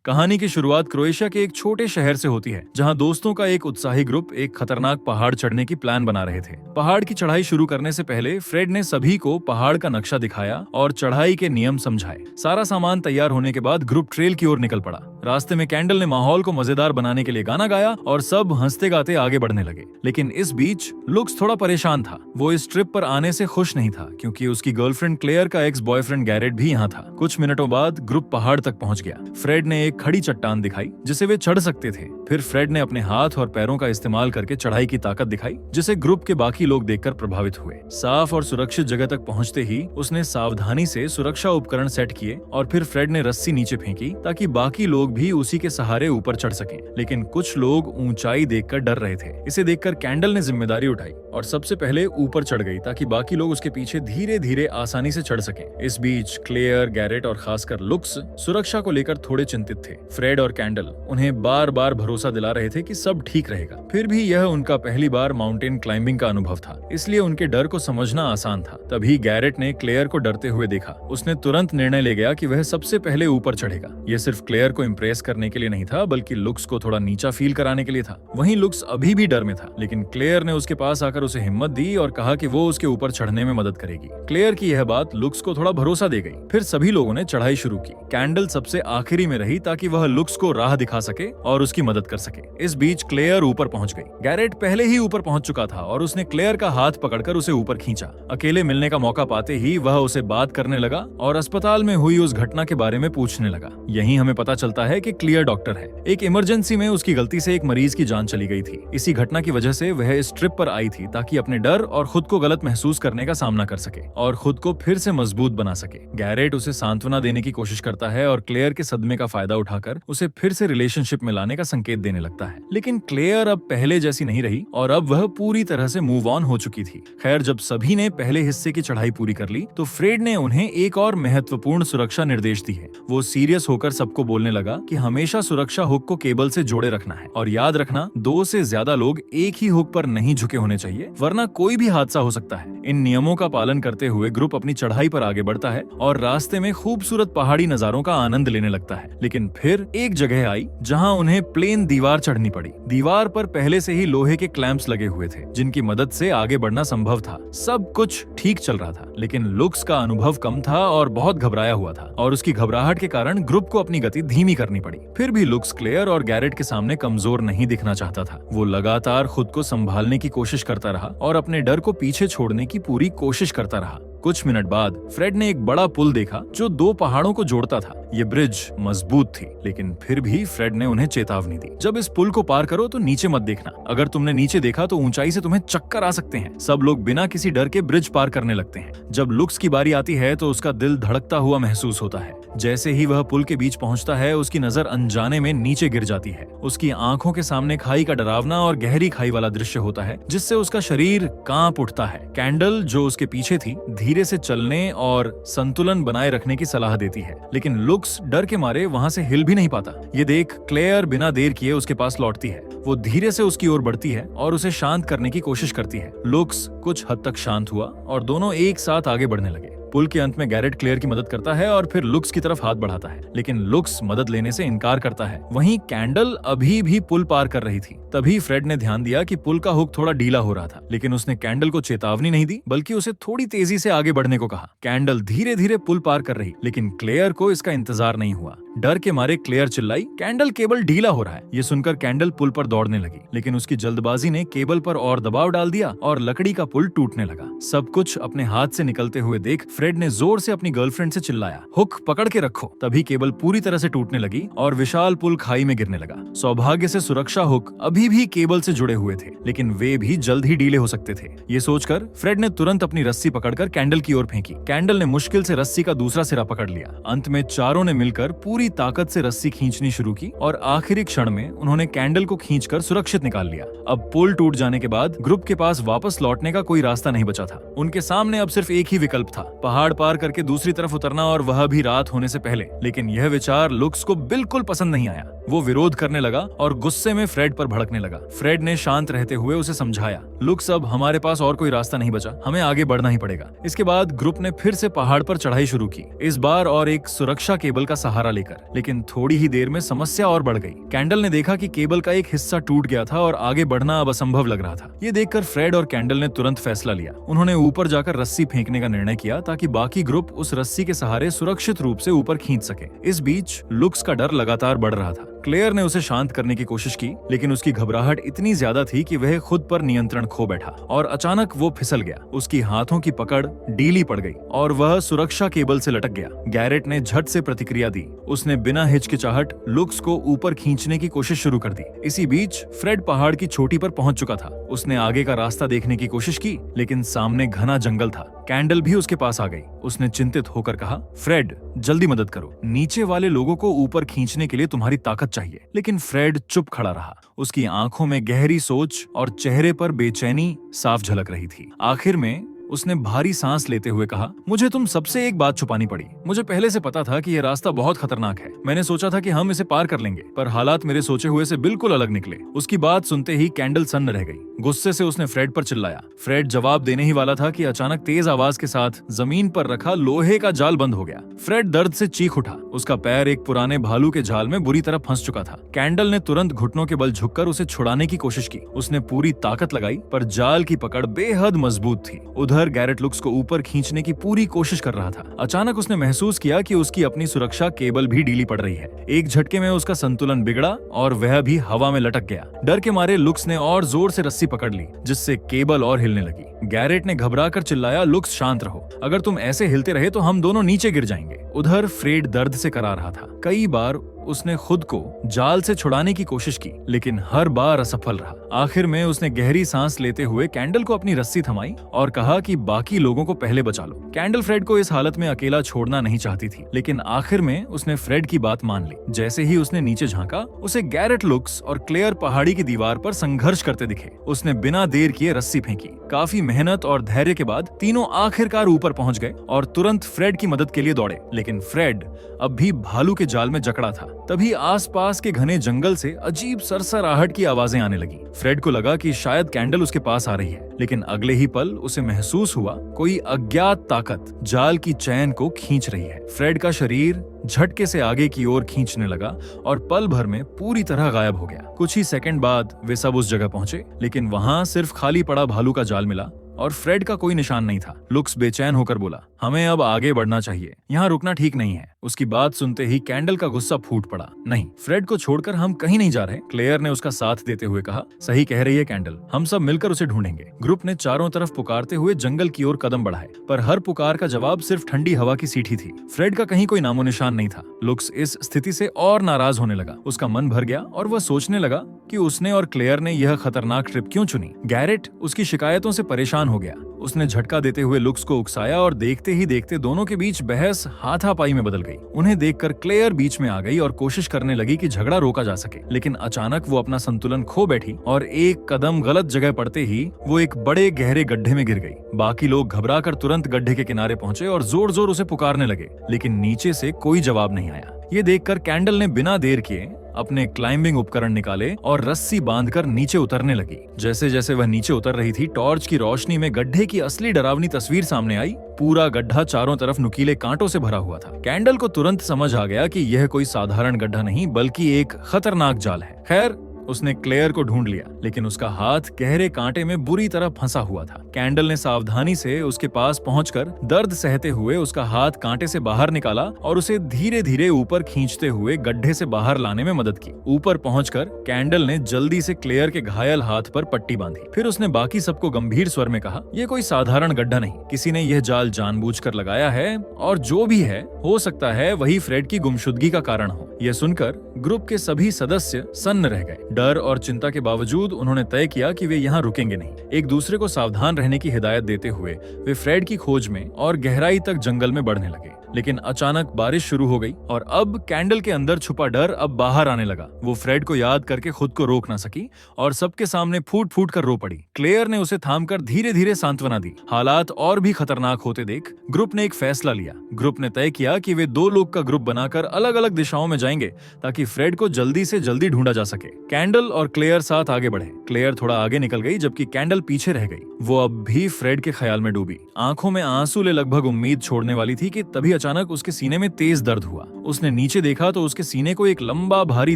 कहानी की शुरुआत क्रोएशिया के एक छोटे शहर से होती है, जहां दोस्तों का एक उत्साही ग्रुप एक खतरनाक पहाड़ चढ़ने की प्लान बना रहे थे। पहाड़ की चढ़ाई शुरू करने से पहले फ्रेड ने सभी को पहाड़ का नक्शा दिखाया और चढ़ाई के नियम समझाए। सारा सामान तैयार होने के बाद ग्रुप ट्रेल की ओर निकल पड़ा। रास्ते में कैंडल ने माहौल को मजेदार बनाने के लिए गाना गाया और सब हंसते गाते आगे बढ़ने लगे। लेकिन इस बीच लुक्स थोड़ा परेशान था। वो इस ट्रिप पर आने से खुश नहीं था, क्योंकि उसकी गर्लफ्रेंड क्लेयर का एक्स बॉयफ्रेंड गैरेट भी यहाँ था। कुछ मिनटों बाद ग्रुप पहाड़ तक पहुंच गया। फ्रेड ने एक खड़ी चट्टान दिखाई जिसे वे चढ़ सकते थे। फिर फ्रेड ने अपने हाथ और पैरों का इस्तेमाल करके चढ़ाई की ताकत दिखाई, जिसे ग्रुप के बाकी लोग देखकर प्रभावित हुए। साफ और सुरक्षित जगह तक पहुंचते ही उसने सावधानी से सुरक्षा उपकरण सेट किए और फिर फ्रेड ने रस्सी नीचे फेंकी ताकि बाकी लोग भी उसी के सहारे ऊपर चढ़ सकें। लेकिन कुछ लोग ऊंचाई देखकर डर रहे थे। इसे देखकर कैंडल ने जिम्मेदारी उठाई और सबसे पहले ऊपर चढ़ गई ताकि बाकी लोग उसके पीछे धीरे धीरे आसानी से चढ़ सकें। इस बीच क्लेयर, गैरेट और खासकर लुक्स सुरक्षा को लेकर थोड़े चिंतित थे। फ्रेड और कैंडल उन्हें बार बार भरोसा दिला रहे थे कि सब ठीक रहेगा। फिर भी यह उनका पहली बार माउंटेन क्लाइंबिंग का अनुभव था, इसलिए उनके डर को समझना आसान था। तभी गैरेट ने क्लेयर को डरते हुए देखा। उसने तुरंत निर्णय ले गया कि वह सबसे पहले ऊपर चढ़ेगा। यह सिर्फ क्लेयर को इम्प्रेस करने के लिए नहीं था, बल्कि लुक्स को थोड़ा नीचा फील कराने के लिए था। वहीं लुक्स अभी भी डर में था, लेकिन क्लेयर ने उसके पास आकर उसे हिम्मत दी और कहा कि वो उसके ऊपर चढ़ने में मदद करेगी। क्लेयर की यह बात लुक्स को थोड़ा भरोसा दे गई। फिर सभी लोगों ने चढ़ाई शुरू की। कैंडल सबसे आखिरी में रही ताकि वह लुक्स को राह दिखा सके और उसकी मदद कर सके। इस बीच क्लेयर ऊपर पहुंच गई। गैरेट पहले ही ऊपर पहुंच चुका था और उसने क्लेयर का हाथ पकड़कर उसे ऊपर खींचा। अकेले मिलने का मौका पाते ही वह उसे बात करने लगा और अस्पताल में हुई उस घटना के बारे में पूछने लगा। यहीं हमें पता चलता है कि क्लियर डॉक्टर है। एक इमरजेंसी में उसकी गलती से एक मरीज की जान चली गई थी। इसी घटना की वजह से वह इस ट्रिप पर आई थी ताकि अपने डर और खुद को गलत महसूस करने का सामना कर सके और खुद को फिर से मजबूत बना सके। गैरेट उसे सांत्वना देने की कोशिश करता है और क्लेयर के सदमे का फायदा उठाकर उसे फिर से रिलेशनशिप में लाने का संकेत देने लगता है। लेकिन क्लेयर अब पहले जैसी नहीं रही और अब वह पूरी तरह से मूव ऑन हो चुकी थी। खैर, जब सभी ने पहले हिस्से की चढ़ाई पूरी कर ली तो फ्रेड ने उन्हें एक और महत्वपूर्ण सुरक्षा निर्देश दी है। वो सीरियस होकर सबको बोलने लगा कि हमेशा सुरक्षा हुक को केबल से जोड़े रखना है और याद रखना, 2 से ज्यादा लोग एक ही हुक पर नहीं झुके होने चाहिए, वरना कोई भी हादसा हो सकता है। इन नियमों का पालन करते हुए ग्रुप अपनी चढ़ाई पर आगे बढ़ता है और रास्ते में खूबसूरत पहाड़ी नजारों का आनंद लेने लगता है। लेकिन फिर एक जगह आई जहां उन्हें प्लेन दीवार चढ़नी पड़ी। दीवार पर पहले से ही लोहे के क्लैंप्स लगे हुए थे, जिनकी मदद से आगे बढ़ना संभव था। सब कुछ ठीक चल रहा था, लेकिन लुक्स का अनुभव कम था और बहुत घबराया हुआ था और उसकी घबराहट के कारण ग्रुप को अपनी गति धीमी करनी पड़ी। फिर भी लुक्स क्लेयर और गैरेट के सामने कमजोर नहीं दिखना चाहता था। वो लगातार खुद को संभालने की कोशिश करता रहा और अपने डर को पीछे छोड़ने की पूरी कोशिश करता रहा। कुछ मिनट बाद फ्रेड ने एक बड़ा पुल देखा जो 2 पहाड़ों को जोड़ता था। ये ब्रिज मजबूत थी, लेकिन फिर भी फ्रेड ने उन्हें चेतावनी दी, जब इस पुल को पार करो तो नीचे मत देखना। अगर तुमने नीचे देखा तो ऊंचाई से तुम्हें चक्कर आ सकते हैं। सब लोग बिना किसी डर के ब्रिज पार करने लगते हैं। जब लुक्स की बारी आती है तो उसका दिल धड़कता हुआ महसूस होता है। जैसे ही वह पुल के बीच पहुंचता है, उसकी नजर अनजाने में नीचे गिर जाती है। उसकी आंखों के सामने खाई का डरावना और गहरी खाई वाला दृश्य होता है, जिससे उसका शरीर कांप उठता है। कैंडल, जो उसके पीछे थी, धीरे से चलने और संतुलन बनाए रखने की सलाह देती है, लेकिन लुक्स डर के मारे वहां से हिल भी नहीं पाता। ये देख क्लेयर बिना देर किए उसके पास लौटती है। वो धीरे से उसकी ओर बढ़ती है और उसे शांत करने की कोशिश करती है। लुक्स कुछ हद तक शांत हुआ और दोनों एक साथ आगे बढ़ने लगे। पुल के अंत में गैरेट क्लेयर की मदद करता है और फिर लुक्स की तरफ हाथ बढ़ाता है, लेकिन लुक्स मदद लेने से इनकार करता है। वहीं कैंडल अभी भी पुल पार कर रही थी। तभी फ्रेड ने ध्यान दिया कि पुल का हुक थोड़ा ढीला हो रहा था, लेकिन उसने कैंडल को चेतावनी नहीं दी, बल्कि उसे थोड़ी तेजी से आगे बढ़ने को कहा। कैंडल धीरे धीरे पुल पार कर रही, लेकिन क्लेयर को इसका इंतजार नहीं हुआ। डर के मारे क्लेयर चिल्लाई, कैंडल, केबल ढीला हो रहा है। ये सुनकर कैंडल पुल पर दौड़ने लगी, लेकिन उसकी जल्दबाजी ने केबल पर और दबाव डाल दिया और लकड़ी का पुल टूटने लगा। सब कुछ अपने हाथ से निकलते हुए देख फ्रेड ने जोर से अपनी गर्लफ्रेंड से चिल्लाया, हुक पकड़ के रखो। तभी केबल पूरी तरह से टूटने लगी और विशाल पुल खाई में गिरने लगा। सौभाग्य से सुरक्षा हुक अभी भी केबल से जुड़े हुए थे, लेकिन वे भी जल्द ही ढीले हो सकते थे। ये सोचकर फ्रेड ने तुरंत अपनी रस्सी पकड़कर कैंडल की ओर फेंकी। कैंडल ने मुश्किल से रस्सी का दूसरा सिरा पकड़ लिया। अंत में चारों ने मिलकर पूरी ताकत से रस्सी खींचनी शुरू की और आखिरी क्षण में उन्होंने कैंडल को खींचकर सुरक्षित निकाल लिया। अब पुल टूट जाने के बाद ग्रुप के पास वापस लौटने का कोई रास्ता नहीं बचा था। उनके सामने अब सिर्फ एक ही विकल्प था, पहाड़ पार करके दूसरी तरफ उतरना, और वह भी रात होने से पहले। लेकिन यह विचार लुक्स को बिल्कुल पसंद नहीं आया। वो विरोध करने लगा और गुस्से में फ्रेड पर भड़कने लगा। फ्रेड ने शांत रहते हुए उसे समझाया, लुक्स, अब हमारे पास और कोई रास्ता नहीं बचा, हमें आगे बढ़ना ही पड़ेगा। इसके बाद ग्रुप ने फिर से पहाड़ पर चढ़ाई शुरू की, इस बार और एक सुरक्षा केबल का सहारा लेकर। लेकिन थोड़ी ही देर में समस्या और बढ़ गई। कैंडल ने देखा कि केबल का एक हिस्सा टूट गया था और आगे बढ़ना अब असंभव लग रहा था। ये देखकर फ्रेड और कैंडल ने तुरंत फैसला लिया। उन्होंने ऊपर जाकर रस्सी फेंकने का निर्णय किया ताकि बाकी ग्रुप उस रस्सी के सहारे सुरक्षित रूप से ऊपर खींच सके। इस बीच लुक्स का डर लगातार बढ़ रहा था। क्लेयर ने उसे शांत करने की कोशिश की, लेकिन उसकी घबराहट इतनी ज्यादा थी कि वह खुद पर नियंत्रण खो बैठा और अचानक वो फिसल गया। उसकी हाथों की पकड़ ढीली पड़ गई और वह सुरक्षा केबल से लटक गया। गैरेट ने झट से प्रतिक्रिया दी। उसने बिना हिचकिचाहट लुक्स को ऊपर खींचने की कोशिश शुरू कर दी। इसी बीच फ्रेड पहाड़ की चोटी पर पहुंच चुका था। उसने आगे का रास्ता देखने की कोशिश की, लेकिन सामने घना जंगल था। कैंडल भी उसके पास आ गई। उसने चिंतित होकर कहा, फ्रेड, जल्दी मदद करो, नीचे वाले लोगों को ऊपर खींचने के लिए तुम्हारी ताकत चाहिए। लेकिन फ्रेड चुप खड़ा रहा। उसकी आंखों में गहरी सोच और चेहरे पर बेचैनी साफ झलक रही थी। आखिर में उसने भारी सांस लेते हुए कहा, मुझे तुम सबसे एक बात छुपानी पड़ी। मुझे पहले से पता था कि यह रास्ता बहुत खतरनाक है। मैंने सोचा था कि हम इसे पार कर लेंगे, पर हालात मेरे सोचे हुए से बिल्कुल अलग निकले। उसकी बात सुनते ही कैंडल सन्न रह गई। गुस्से से उसने फ्रेड पर चिल्लाया। फ्रेड जवाब देने ही वाला था कि अचानक तेज आवाज के साथ जमीन पर रखा लोहे का जाल बंद हो गया। फ्रेड दर्द से चीख उठा। उसका पैर एक पुराने भालू के जाल में बुरी तरह फंस चुका था। कैंडल ने तुरंत घुटनों के बल झुककर उसे छुड़ाने की कोशिश की। उसने पूरी ताकत लगाई, पर जाल की पकड़ बेहद मजबूत थी। उधर गैरेट लुक्स को ऊपर खींचने की पूरी कोशिश कर रहा था। अचानक उसने महसूस किया कि उसकी अपनी सुरक्षा केबल भी ढीली पड़ रही है। एक झटके में उसका संतुलन बिगड़ा और वह भी हवा में लटक गया। डर के मारे लुक्स ने और जोर से रस्सी पकड़ ली, जिससे केबल और हिलने लगी। गैरेट ने घबराकर चिल्लाया, लुक्स, शांत रहो, अगर तुम ऐसे हिलते रहे तो हम दोनों नीचे गिर जाएंगे। उधर फ्रेड दर्द से करा रहा था। कई बार उसने खुद को जाल से छुड़ाने की कोशिश की, लेकिन हर बार असफल रहा। आखिर में उसने गहरी सांस लेते हुए कैंडल को अपनी रस्सी थमाई और कहा कि बाकी लोगों को पहले बचा लो। कैंडल फ्रेड को इस हालत में अकेला छोड़ना नहीं चाहती थी, लेकिन आखिर में उसने फ्रेड की बात मान ली। जैसे ही उसने नीचे झांका, उसे गैरेट, लुक्स और क्लेयर पहाड़ी की दीवार पर संघर्ष करते दिखे। उसने बिना देर किए रस्सी फेंकी। काफी मेहनत और धैर्य के बाद तीनों आखिरकार ऊपर पहुंच गए और तुरंत फ्रेड की मदद के लिए दौड़े। लेकिन फ्रेड अब भी भालू के जाल में जकड़ा था। तभी आसपास के घने जंगल से अजीब सरसराहट की आवाजें आने लगी। फ्रेड को लगा कि शायद कैंडल उसके पास आ रही है, लेकिन अगले ही पल उसे महसूस हुआ कोई अज्ञात ताकत जाल की चैन को खींच रही है। फ्रेड का शरीर झटके से आगे की ओर खींचने लगा और पल भर में पूरी तरह गायब हो गया। कुछ ही सेकंड बाद वे सब उस जगह पहुंचे, लेकिन वहां सिर्फ खाली पड़ा भालू का जाल मिला और फ्रेड का कोई निशान नहीं था। लुक्स बेचैन होकर बोला, हमें अब आगे बढ़ना चाहिए, यहाँ रुकना ठीक नहीं है। उसकी बात सुनते ही कैंडल का गुस्सा फूट पड़ा। नहीं, फ्रेड को छोड़कर हम कहीं नहीं जा रहे। क्लेयर ने उसका साथ देते हुए कहा, सही कह रही है कैंडल, हम सब मिलकर उसे ढूंढेंगे। ग्रुप ने चारों तरफ पुकारते हुए जंगल की ओर कदम बढ़ाए, पर हर पुकार का जवाब सिर्फ ठंडी हवा की सीटी थी। फ्रेड का कहीं कोई नामो निशान नहीं था। लुक्स इस स्थिति से और नाराज होने लगा। उसका मन भर गया और वह सोचने लगा कि उसने और क्लेयर ने यह खतरनाक ट्रिप क्यों चुनी। गैरेट उसकी शिकायतों से परेशान हो गया। उसने झटका देते हुए लुक्स को उकसाया और देखते ही देखते दोनों के बीच बहस हाथापाई में बदल गई। उन्हें देखकर क्लेयर बीच में आ गई और कोशिश करने लगी कि झगड़ा रोका जा सके, लेकिन अचानक वो अपना संतुलन खो बैठी और एक कदम गलत जगह पड़ते ही वो एक बड़े गहरे गड्ढे में गिर गई। बाकी लोग घबराकर तुरंत गड्ढे के किनारे पहुंचे और जोर जोर उसे पुकारने लगे, लेकिन नीचे से कोई जवाब नहीं आया। ये देखकर कैंडल ने बिना देर किए अपने क्लाइंबिंग उपकरण निकाले और रस्सी बांधकर नीचे उतरने लगी। जैसे जैसे वह नीचे उतर रही थी, टॉर्च की रोशनी में गड्ढे की असली डरावनी तस्वीर सामने आई। पूरा गड्ढा चारों तरफ नुकीले कांटों से भरा हुआ था। कैंडल को तुरंत समझ आ गया कि यह कोई साधारण गड्ढा नहीं, बल्कि एक खतरनाक जाल है। खैर, उसने क्लेयर को ढूंढ लिया, लेकिन उसका हाथ गहरे कांटे में बुरी तरह फंसा हुआ था। कैंडल ने सावधानी से उसके पास पहुंचकर दर्द सहते हुए उसका हाथ कांटे से बाहर निकाला और उसे धीरे धीरे ऊपर खींचते हुए गड्ढे से बाहर लाने में मदद की। ऊपर पहुंचकर कैंडल ने जल्दी से क्लेयर के घायल हाथ पर पट्टी बांधी। फिर उसने बाकी सबको गंभीर स्वर में कहा, यह कोई साधारण गड्ढा नहीं, किसी ने यह जाल जानबूझकर लगाया है और जो भी है, हो सकता है वही फ्रेड की गुमशुदगी का कारण हो। यह सुनकर ग्रुप के सभी सदस्य सन्न रह गए। डर और चिंता के बावजूद उन्होंने तय किया कि वे यहाँ रुकेंगे नहीं। एक दूसरे को सावधान रहने की हिदायत देते हुए वे फ्रेड की खोज में और गहराई तक जंगल में बढ़ने लगे। लेकिन अचानक बारिश शुरू हो गई और अब कैंडल के अंदर छुपा डर अब बाहर आने लगा। वो फ्रेड को याद करके खुद को रोक ना सकी और सबके सामने फूट फूट कर रो पड़ी। क्लेयर ने उसे थामकर धीरे धीरे सांत्वना दी। हालात और भी खतरनाक होते देख ग्रुप ने एक फैसला लिया। ग्रुप ने तय किया कि वे 2 लोग का ग्रुप बनाकर अलग अलग दिशाओं में जाएंगे ताकि फ्रेड को जल्दी से जल्दी ढूंढा जा सके। कैंडल और क्लेयर साथ आगे बढ़े। क्लेयर थोड़ा आगे निकल गई जबकि कैंडल पीछे रह गई। वो अब भी फ्रेड के ख्याल में डूबी। आंखों में आंसू ले लगभग उम्मीद छोड़ने वाली थी कि तभी अचानक उसके सीने में तेज दर्द हुआ। उसने नीचे देखा तो उसके सीने को एक लंबा भारी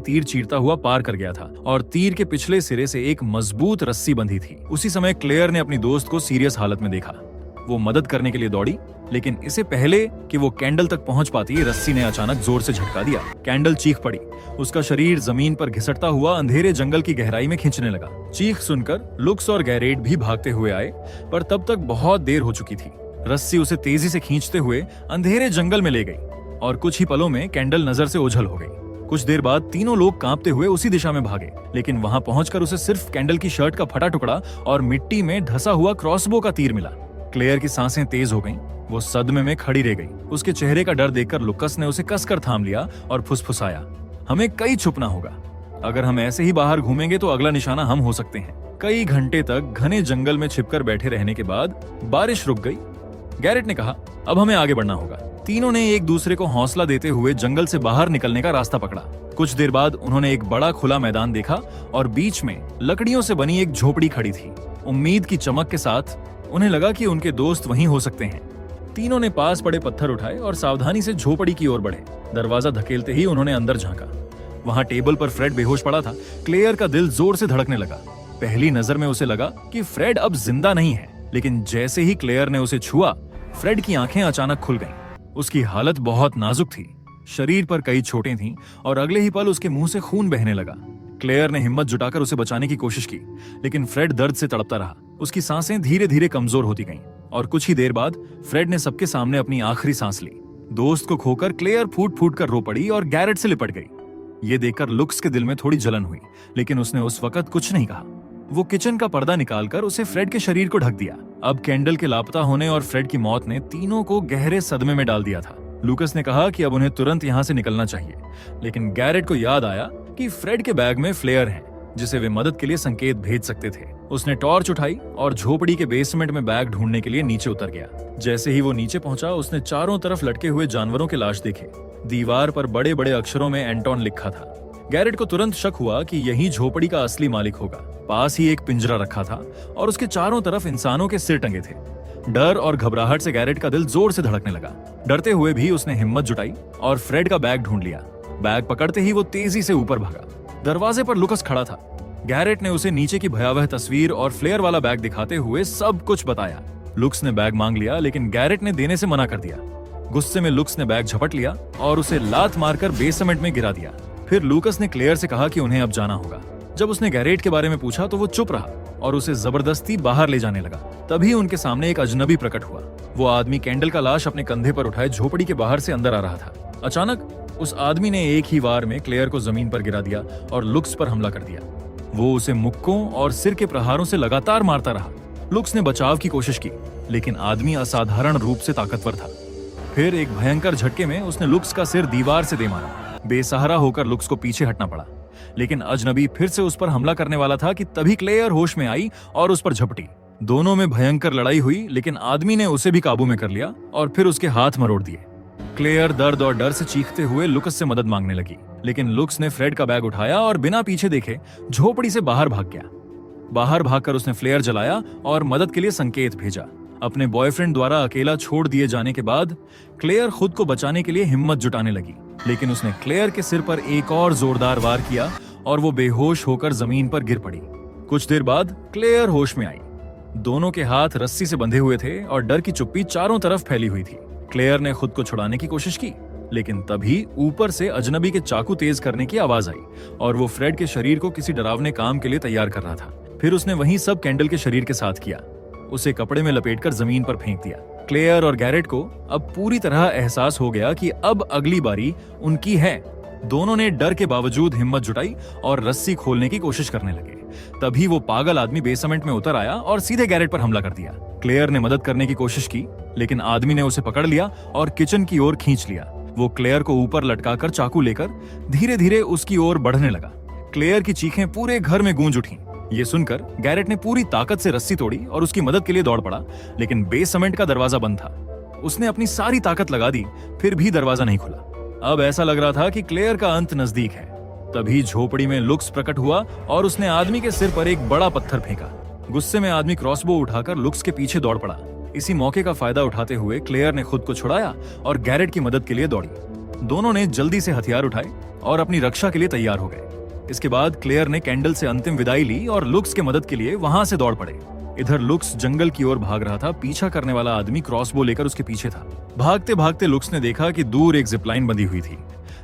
तीर चीरता हुआ पार कर गया था और तीर के पिछले सिरे से एक मजबूत रस्सी बंधी थी। उसी समय क्लेयर ने अपनी दोस्त को सीरियस हालत में देखा। वो मदद करने के लिए दौड़ी, लेकिन इससे पहले कि वो कैंडल तक पहुंच पाती, रस्सी ने अचानक जोर से झटका दिया। कैंडल चीख पड़ी। उसका शरीर जमीन पर घिसटता हुआ अंधेरे जंगल की गहराई में खींचने लगा। चीख सुनकर लुक्स और गैरेट भी भागते हुए आए, पर तब तक बहुत देर हो चुकी थी। रस्सी उसे तेजी से खींचते हुए अंधेरे जंगल में ले गई और कुछ ही पलों में कैंडल नजर से ओझल हो गई। कुछ देर बाद तीनों लोग कांपते हुए उसी दिशा में भागे, लेकिन वहां पहुंचकर उसे सिर्फ कैंडल की शर्ट का फटा टुकड़ा और मिट्टी में धंसा हुआ क्रॉसबो का तीर मिला। क्लेयर की सांसें तेज हो गईं। वो सदमे में खड़ी रह गई। उसके चेहरे का डर देखकर लुकस ने उसे कसकर थाम लिया और फुसफुसाया, हमें कहीं छुपना होगा। अगर हम ऐसे ही बाहर घूमेंगे तो अगला निशाना हम हो सकते हैं। कई घंटे तक घने जंगल में छिपकर बैठे रहने के बाद बारिश रुक गई। गैरेट ने कहा, अब हमें आगे बढ़ना होगा। तीनों ने एक दूसरे को हौसला देते हुए जंगल से बाहर निकलने का रास्ता पकड़ा। कुछ देर बाद उन्होंने एक बड़ा खुला मैदान देखा और बीच में लकड़ियों से बनी एक झोपड़ी खड़ी थी। उम्मीद की चमक के साथ उन्हें लगा कि उनके दोस्त वहीं हो सकते हैं। तीनों ने पास पड़े पत्थर उठाए और सावधानी से झोपड़ी की ओर बढ़े। दरवाजा धकेलते ही उन्होंने अंदर झांका। वहां टेबल पर फ्रेड बेहोश पड़ा था। क्लेयर का दिल जोर से धड़कने लगा। पहली नजर में उसे लगा कि फ्रेड अब जिंदा नहीं है, लेकिन जैसे ही क्लेयर ने उसे छुआ, फ्रेड की आंखें अचानक खुल गईं। उसकी हालत बहुत नाजुक थी। शरीर पर कई चोटें थीं और अगले ही पल उसके मुंह से खून बहने लगा। क्लेयर ने हिम्मत जुटाकर उसे बचाने की कोशिश की, लेकिन फ्रेड दर्द से तड़पता रहा। उसकी सांसें धीरे धीरे कमजोर होती गईं और कुछ ही देर बाद फ्रेड ने सबके सामने अपनी आखिरी सांस ली। दोस्त को खोकर क्लेयर फूट फूट कर रो पड़ी और गैरेट से लिपट गई। ये देखकर लुक्स के दिल में थोड़ी जलन हुई, लेकिन उसने उस वक्त कुछ नहीं कहा। वो किचन का पर्दा निकालकर उसे फ्रेड के शरीर को ढक दिया। अब कैंडल के लापता होने और फ्रेड की मौत ने तीनों को गहरे सदमे में डाल दिया था। लूकस ने कहा कि अब उन्हें तुरंत यहाँ से निकलना चाहिए, लेकिन गैरेट को याद आया कि फ्रेड के बैग में फ्लेयर है, जिसे वे मदद के लिए संकेत भेज सकते थे। उसने टॉर्च उठाई और झोपड़ी के बेसमेंट में बैग ढूंढने के लिए नीचे उतर गया। जैसे ही वो नीचे पहुंचा, उसने चारों तरफ लटके हुए जानवरों के लाश देखे। दीवार पर बड़े बड़े अक्षरों में एंटोन लिखा था। गैरेट को तुरंत शक हुआ कि यही झोपड़ी का असली मालिक होगा। पास ही एक पिंजरा रखा था और उसके चारों तरफ इंसानों के सिर टंगे थे। डर और घबराहट से गैरेट का दिल जोर से धड़कने लगा। डरते हुए भी उसने हिम्मत जुटाई और फ्रेड का बैग ढूंढ लिया। बैग पकड़ते ही वो तेजी से ऊपर भागा। दरवाजे पर लुकस खड़ा था। गैरेट ने उसे नीचे की भयावह तस्वीर और फ्लेयर वाला बैग दिखाते हुए सब कुछ बताया। लुक्स ने बैग मांग लिया, लेकिन गैरेट ने देने से मना कर दिया। गुस्से में लुक्स ने बैग झपट लिया और उसे लात मारकर बेसमेंट में गिरा दिया। फिर लूकस ने क्लेयर से कहा कि उन्हें अब जाना होगा। जब उसने गैरेट के बारे में पूछा तो वो चुप रहा और उसे जबरदस्ती बाहर ले जाने लगा। तभी उनके सामने एक अजनबी प्रकट हुआ। वो आदमी कैंडल का लाश अपने कंधे पर उठाए झोपड़ी के बाहर से अंदर आ रहा था। अचानक उस आदमी ने एक ही वार में क्लेयर को जमीन पर गिरा दिया और लुक्स पर हमला कर दिया। वो उसे मुक्कों और सिर के प्रहारों से लगातार मारता रहा। लुक्स ने बचाव की कोशिश की, लेकिन आदमी असाधारण रूप से ताकतवर था। फिर एक भयंकर झटके में उसने लुक्स का सिर दीवार से दे मारा। बेसहारा होकर लुक्स को पीछे हटना पड़ा, लेकिन अजनबी फिर से उस पर हमला करने वाला था कि तभी क्लेयर होश में आई और उस पर झपटी। दोनों में भयंकर लड़ाई हुई, लेकिन आदमी ने उसे भी काबू में कर लिया और फिर उसके हाथ मरोड़ दिए। क्लेयर दर्द और डर से चीखते हुए लुक्स से मदद मांगने लगी, लेकिन लुक्स ने फ्रेड का बैग उठाया और बिना पीछे देखे झोपड़ी से बाहर भाग गया। बाहर भागकर उसने फ्लेयर जलाया और मदद के लिए संकेत भेजा। अपने बॉयफ्रेंड द्वारा अकेला छोड़ दिए जाने के बाद क्लेयर खुद को बचाने के लिए हिम्मत जुटाने लगी, लेकिन उसने क्लेयर के सिर पर एक और जोरदार वार किया और वो बेहोश होकर जमीन पर गिर पड़ी। कुछ देर बाद क्लेयर होश में आई। दोनों के हाथ रस्सी से बंधे हुए थे और डर की चुप्पी चारों तरफ फैली हुई थी। क्लेयर ने खुद को छुड़ाने की कोशिश की, लेकिन तभी ऊपर से अजनबी के चाकू तेज करने की आवाज आई और वो फ्रेड के शरीर को किसी डरावने काम के लिए तैयार कर रहा था। फिर उसने वही सब कैंडल के शरीर के साथ किया। उसे कपड़े में लपेटकर जमीन पर फेंक दिया। क्लेयर और गैरेट को अब पूरी तरह एहसास हो गया कि अब अगली बारी उनकी है। दोनों ने डर के बावजूद हिम्मत जुटाई और रस्सी खोलने की कोशिश करने लगे। तभी वो पागल आदमी बेसमेंट में उतर आया और सीधे गैरेट पर हमला कर दिया। क्लेयर ने मदद करने की कोशिश की, लेकिन आदमी ने उसे पकड़ लिया और किचन की ओर खींच लिया। वो क्लेयर को ऊपर लटकाकर चाकू लेकर धीरे धीरे उसकी ओर बढ़ने लगा। क्लेयर की चीखें पूरे घर में गूंज उठी। ये सुनकर गैरेट ने पूरी ताकत से रस्सी तोड़ी और उसकी मदद के लिए दौड़ पड़ा, लेकिन बेसमेंट का दरवाजा बंद था। उसने अपनी सारी ताकत लगा दी, फिर भी दरवाजा नहीं खुला। अब ऐसा लग रहा था कि क्लेयर का अंत नजदीक है। तभी झोपड़ी में लुक्स प्रकट हुआ और उसने आदमी के सिर पर एक बड़ा पत्थर फेंका। गुस्से में आदमी क्रॉसबो उठाकर लुक्स के पीछे दौड़ पड़ा। इसी मौके का फायदा उठाते हुए क्लेयर ने खुद को छुड़ाया और गैरेट की मदद के लिए दौड़ी। दोनों ने जल्दी से हथियार उठाए और अपनी रक्षा के लिए तैयार हो गए। इसके बाद क्लेयर ने कैंडल से अंतिम विदाई ली और लुक्स के मदद के लिए वहां से दौड़ पड़े। इधर लुक्स जंगल की ओर भाग रहा था। पीछा करने वाला आदमी क्रॉसबो लेकर उसके पीछे था। भागते भागते लुक्स ने देखा कि दूर एक जिपलाइन बंधी हुई थी,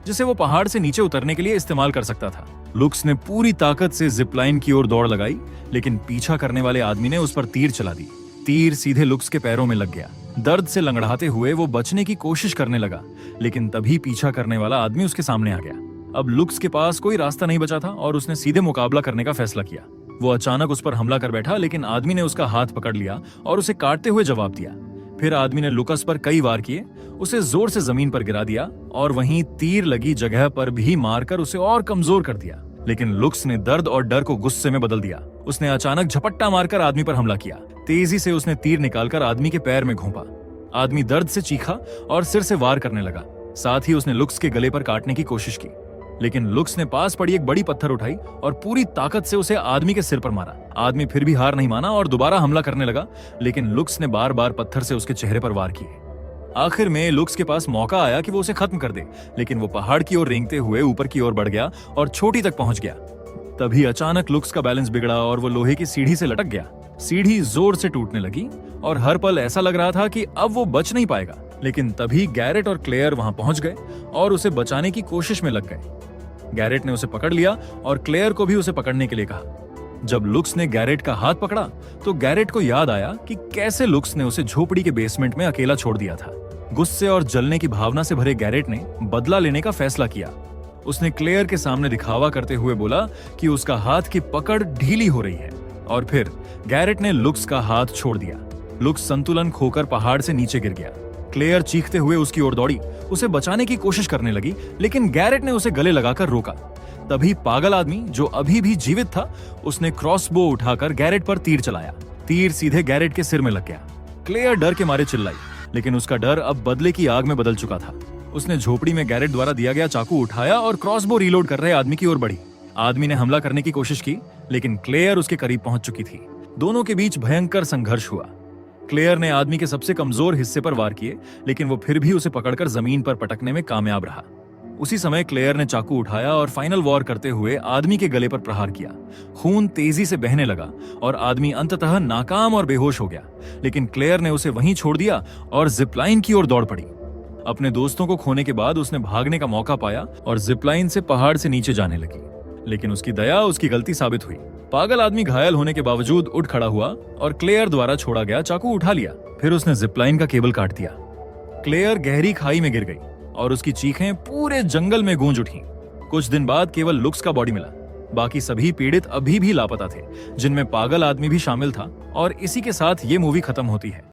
जिसे वो पहाड़ से नीचे उतरने के लिए इस्तेमाल कर सकता था। लुक्स ने पूरी ताकत से जिपलाइन की ओर दौड़ लगाई, लेकिन पीछा करने वाले आदमी ने उस पर तीर चला दी। तीर सीधे लुक्स के पैरों में लग गया। दर्द से लंगड़ाते हुए वो बचने की कोशिश करने लगा, लेकिन तभी पीछा करने वाला आदमी उसके सामने आ गया। अब लुक्स के पास कोई रास्ता नहीं बचा था और उसने सीधे मुकाबला करने का फैसला किया। वो अचानक उस पर हमला कर बैठा, लेकिन आदमी ने उसका हाथ पकड़ लिया और उसे काटते हुए जवाब दिया। फिर आदमी ने लुकस पर कई वार किए, उसे जोर से जमीन पर गिरा दिया और वहीं तीर लगी जगह पर भी मारकर उसे और कमजोर कर दिया। लेकिन लुक्स ने दर्द और डर को गुस्से में बदल दिया। उसने अचानक झपट्टा मारकर आदमी पर हमला किया। तेजी से उसने तीर निकालकर आदमी के पैर में घोंपा। आदमी दर्द से चीखा और सिर से वार करने लगा। साथ ही उसने लुक्स के गले पर काटने की कोशिश की, लेकिन लुक्स ने पास पड़ी एक बड़ी पत्थर उठाई और पूरी ताकत से उसे आदमी के सिर पर मारा। आदमी फिर भी हार नहीं माना और दोबारा हमला करने लगा, लेकिन लुक्स ने बार बार पत्थर से उसके चेहरे पर वार किए। आखिर में लुक्स के पास मौका आया कि वो उसे खत्म कर दे, लेकिन वो पहाड़ की ओर रेंगते हुए ऊपर की ओर बढ़ गया और चोटी तक पहुंच गया। तभी अचानक लुक्स का बैलेंस बिगड़ा और वो लोहे की सीढ़ी से लटक गया। सीढ़ी जोर से टूटने लगी और हर पल ऐसा लग रहा था कि अब वो बच नहीं पाएगा। लेकिन तभी गैरेट और क्लेयर वहां पहुंच गए और उसे बचाने की कोशिश में लग गए। गैरेट ने उसे पकड़ लिया और क्लेयर को भी उसे पकड़ने के लिए कहा। जब लुक्स ने गैरेट का हाथ पकड़ा तो गैरेट को याद आया कि कैसे लुक्स ने उसे झोपड़ी के बेसमेंट में अकेला छोड़ दिया था। गुस्से और जलने की भावना से भरे गैरेट ने बदला लेने का फैसला किया। उसने क्लेयर के सामने दिखावा करते हुए बोला कि उसका हाथ की पकड़ ढीली हो रही है, और फिर गैरेट ने लुक्स का हाथ छोड़ दिया। लुक्स संतुलन खोकर पहाड़ से नीचे गिर गया। क्लेयर चीखते हुए उसकी ओर दौड़ी, उसे बचाने की कोशिश करने लगी, लेकिन गैरेट ने उसे गले लगाकर रोका। तभी पागल आदमी, जो अभी भी जीवित था, उसने क्रॉसबो उठाकर गैरेट पर तीर चलाया। तीर सीधे गैरेट के सिर में लग गया। क्लेयर डर के मारे चिल्लाई, लेकिन उसका डर अब बदले की आग में बदल चुका था। उसने झोपड़ी में गैरेट द्वारा दिया गया चाकू उठाया और क्रॉसबो रीलोड कर रहे आदमी की ओर बढ़ी। आदमी ने हमला करने की कोशिश की, लेकिन क्लेयर उसके करीब पहुंच चुकी थी। दोनों के बीच भयंकर संघर्ष हुआ। क्लेयर ने आदमी के सबसे कमजोर हिस्से पर वार किए, लेकिन वो फिर भी उसे पकड़कर जमीन पर पटकने में कामयाब रहा। उसी समय क्लेयर ने चाकू उठाया और फाइनल वॉर करते हुए आदमी के गले पर प्रहार किया। खून तेजी से बहने लगा और आदमी अंततः नाकाम और बेहोश हो गया। लेकिन क्लेयर ने उसे वहीं छोड़ दिया और जिपलाइन की ओर दौड़ पड़ी। अपने दोस्तों को खोने के बाद उसने भागने का मौका पाया और जिपलाइन से पहाड़ से नीचे जाने लगी, लेकिन उसकी दया उसकी गलती साबित हुई। पागल आदमी घायल होने के बावजूद उठ खड़ा हुआ और क्लेयर द्वारा छोड़ा गया चाकू उठा लिया। फिर उसने जिपलाइन का केबल काट दिया। क्लेयर गहरी खाई में गिर गई और उसकी चीखें पूरे जंगल में गूंज उठी। कुछ दिन बाद केवल लुक्स का बॉडी मिला। बाकी सभी पीड़ित अभी भी लापता थे, जिनमें पागल आदमी भी शामिल था। और इसी के साथ ये मूवी खत्म होती है।